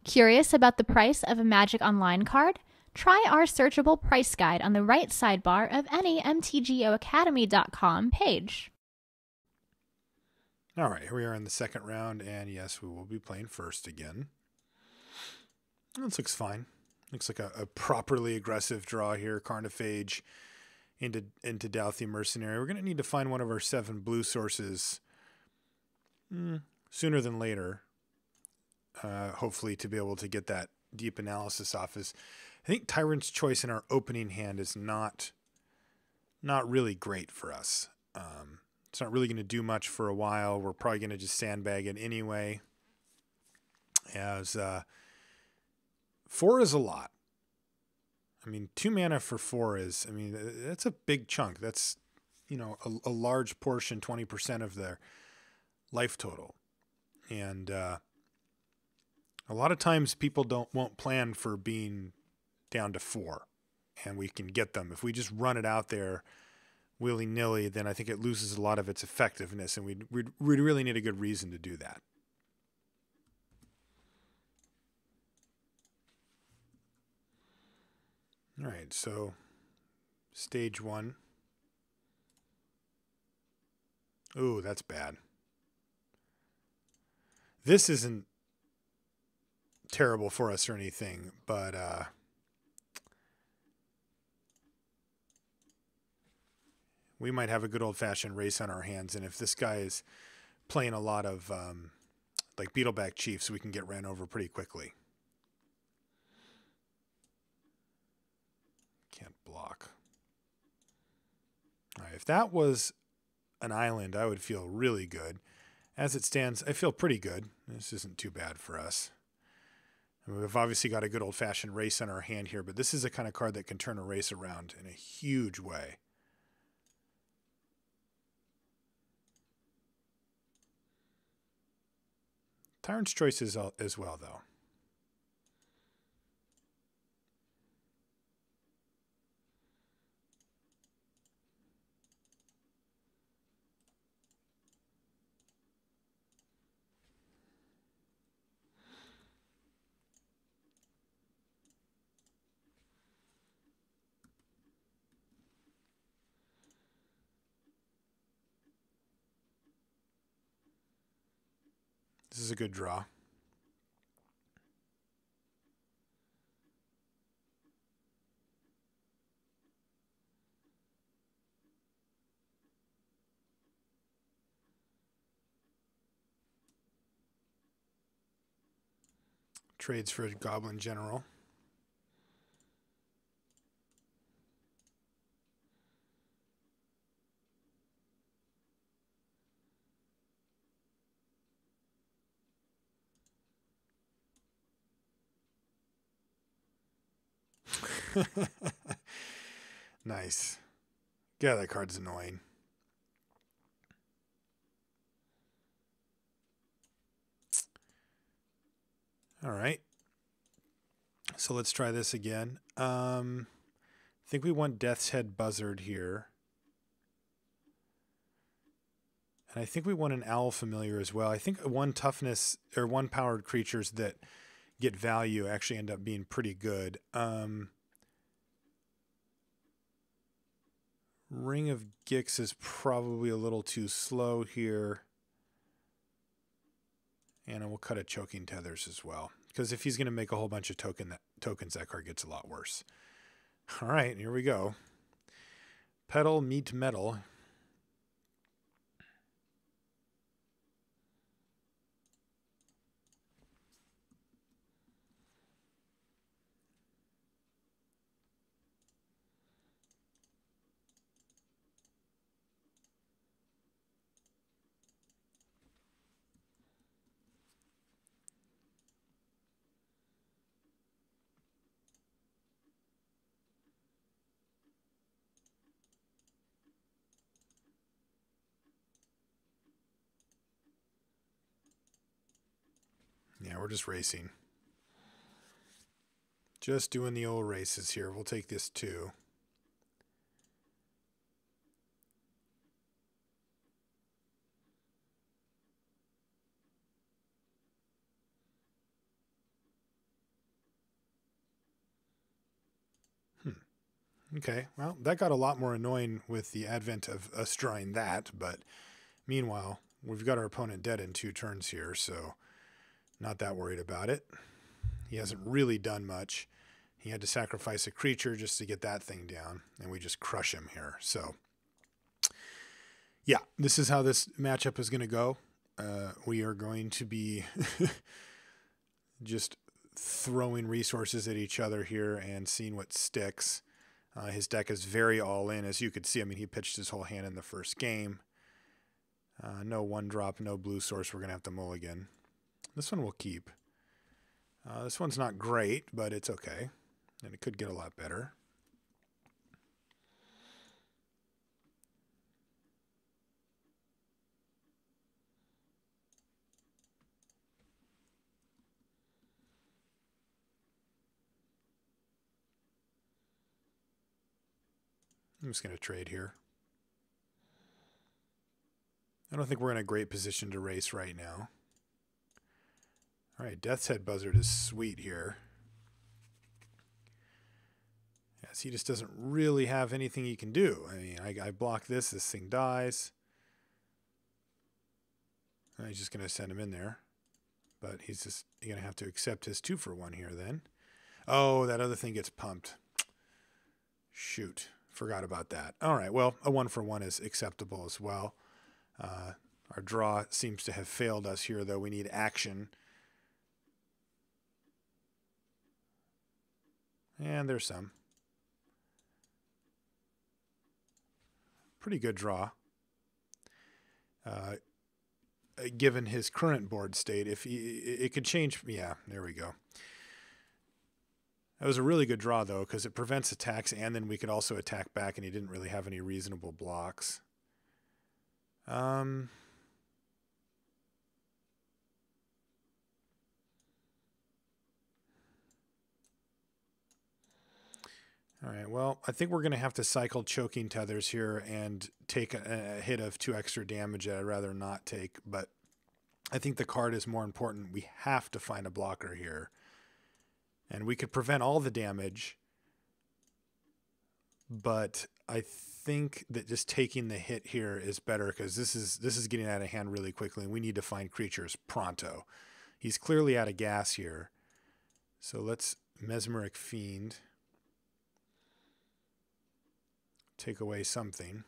Curious about the price of a Magic Online card? Try our searchable price guide on the right sidebar of any MTGOacademy.com page. All right, here we are in the second round, and yes, we will be playing first again. This looks fine. Looks like a properly aggressive draw here. Carnophage into Dauthi Mercenary. We're going to need to find one of our 7 blue sources sooner than later, hopefully to be able to get that deep analysis off. I think Tyrant's Choice in our opening hand is not really great for us. It's not really going to do much for a while. We're probably going to just sandbag it anyway, as 4 is a lot. I mean, 2 mana for 4 is, that's a big chunk. That's, a large portion, 20% of their life total. And a lot of times people won't plan for being down to 4, and we can get them. If we just run it out there willy-nilly, then I think it loses a lot of its effectiveness, and we really need a good reason to do that. All right, so stage 1. Ooh, that's bad. This isn't terrible for us or anything, but we might have a good old-fashioned race on our hands, and if this guy is playing a lot of like Beetleback Chiefs, we can get ran over pretty quickly. Can't block. All right, if that was an island, I would feel really good. As it stands, I feel pretty good. This isn't too bad for us. We've obviously got a good old-fashioned race on our hand here, but this is the kind of card that can turn a race around in a huge way. Tyrant's Choice is as well, though. This is a good draw. Trades for a Goblin General. Nice. Yeah, that card's annoying. All right. So let's try this again. I think we want Death's Head Buzzard here. And I think we want an Owl Familiar as well. I think 1 toughness or 1 powered creatures that get value actually end up being pretty good. Ring of Gix is probably a little too slow here. And we'll cut a Choking Tethers as well. Because if he's going to make a whole bunch of tokens, that card gets a lot worse. All right, here we go. Petal meet metal. Yeah, we're just racing. Just doing the old races here. We'll take this too. Okay, well, that got a lot more annoying with the advent of us drawing that, but meanwhile, we've got our opponent dead in 2 turns here, so not that worried about it. He hasn't really done much. He had to sacrifice a creature just to get that thing down, and we just crush him here. So, yeah, this is how this matchup is going to go. We are going to be just throwing resources at each other here and seeing what sticks. His deck is very all in, as you could see. I mean, he pitched his whole hand in the first game. No 1-drop, no blue source. We're going to have to mulligan. This one we'll keep. This one's not great, but it's okay. And it could get a lot better. I'm just going to trade here. I don't think we're in a great position to race right now. All right, Death's Head Buzzard is sweet here. Yes, he just doesn't really have anything he can do. I mean, I block this thing dies. He's just going to send him in there. But he's just going to have to accept his 2-for-1 here then. Oh, that other thing gets pumped. Shoot. Forgot about that. All right, well, a 1-for-1 is acceptable as well. Our draw seems to have failed us here, though. We need action. And there's some. Pretty good draw. Given his current board state, if it could change. Yeah, there we go. That was a really good draw, though, because it prevents attacks, and then we could also attack back, and he didn't really have any reasonable blocks. All right, well, I think we're going to have to cycle Choking Tethers here and take a hit of 2 extra damage that I'd rather not take, but I think the card is more important. We have to find a blocker here. And we could prevent all the damage, but I think that just taking the hit here is better because this is getting out of hand really quickly, and we need to find creatures pronto. He's clearly out of gas here. So let's Mesmeric Fiend. Take away something.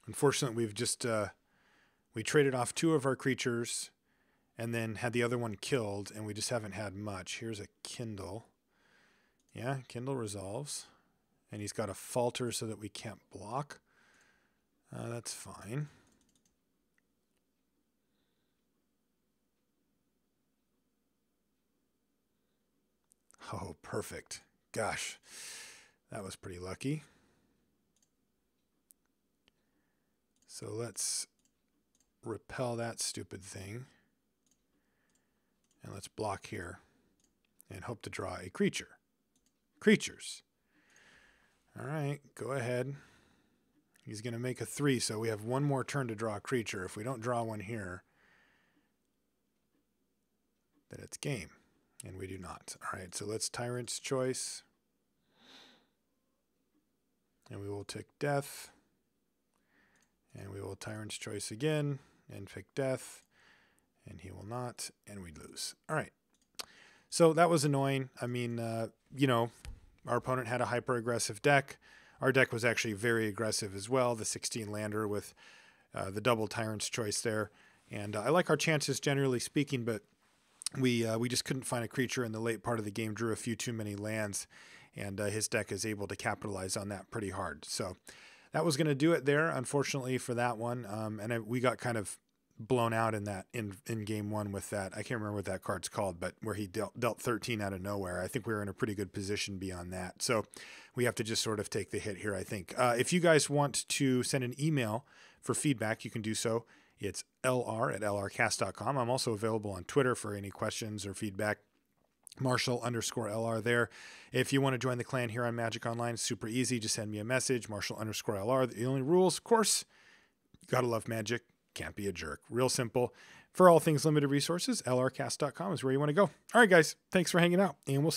Unfortunately, we've just we traded off 2 of our creatures and then had the other one killed, and we just haven't had much. Here's a Kindle. Yeah, Kindle resolves. And he's got a Falter so that we can't block. That's fine. Oh, perfect. Gosh, that was pretty lucky. So let's repel that stupid thing. And let's block here and hope to draw a creature. Creatures. All right, go ahead. He's going to make a 3, so we have 1 more turn to draw a creature. If we don't draw one here, then it's game. And we do not. All right, so let's Tyrant's Choice. And we will take Death. And we will Tyrant's Choice again and pick Death. And he will not, and we lose. All right. So that was annoying. I mean, you know, our opponent had a hyper-aggressive deck. Our deck was actually very aggressive as well, the 16-lander with the double Tyrant's Choice there. And I like our chances, generally speaking, but we just couldn't find a creature in the late part of the game, drew a few too many lands, and his deck is able to capitalize on that pretty hard. So that was going to do it there, unfortunately, for that one. And we got kind of blown out in that in game 1 with that. I can't remember what that card's called, but where he dealt 13 out of nowhere. I think we were in a pretty good position beyond that. So we have to just sort of take the hit here, I think. If you guys want to send an email for feedback, you can do so. It's lr@lrcast.com. I'm also available on Twitter for any questions or feedback. Marshall_LR there. If you want to join the clan here on Magic Online, it's super easy. Just send me a message, Marshall_LR. The only rules, of course, gotta love Magic. Can't be a jerk. Real simple. For all things limited resources, lrcast.com is where you want to go. All right, guys. Thanks for hanging out, and we'll see you.